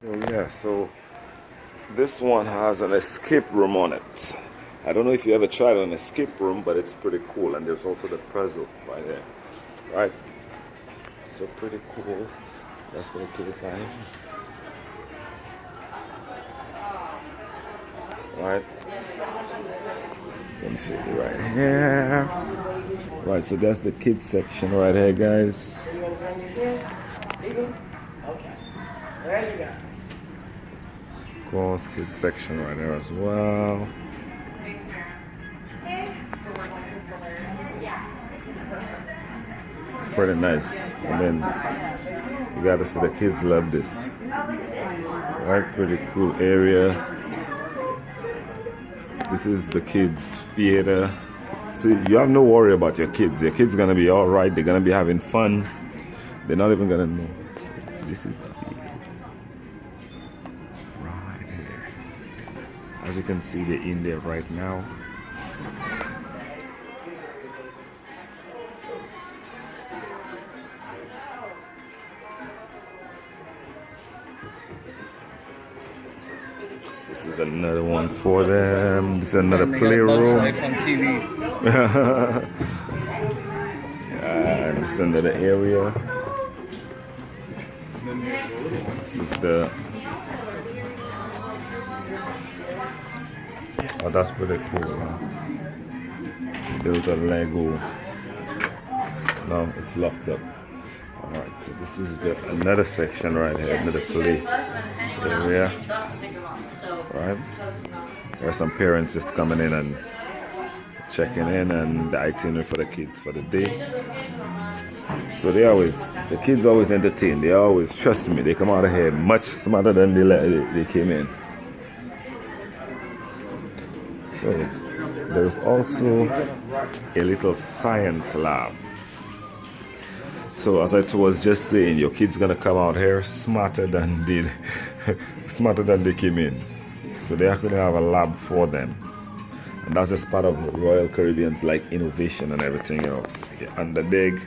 Oh yeah, so this one has an escape room on it. I don't know if you ever tried an escape room, but it's pretty cool. And there's also the puzzle right there, right? So pretty cool. That's for the kids time. Right? Let me see right here. Right, so that's the kids section right here, guys. Okay, there you go. Of course, kids section right there as well. Pretty nice. I mean, you gotta see the kids love this. Right, pretty cool area. This is the kids' theater. See, you have no worry about your kids. Your kids gonna be all right. They're gonna be having fun. They're not even gonna know. This is the theater. Right here. As you can see, they're in there right now. This is another one for them. This is another playroom. Yeah, this is another area. This is the. Oh, that's pretty cool. Huh? Built a Lego. No, it's locked up. Alright, so this is another section right here, another play area. Right? There are some parents just coming in and checking in and the itinerary for the kids for the day. So the kids always entertain. They always, trust me, they come out of here much smarter than they came in. So there's also a little science lab. So as I was just saying, your kids gonna come out here smarter than they came in. So they actually have a lab for them, and that's just part of Royal Caribbean's like innovation and everything else. Yeah, and the dig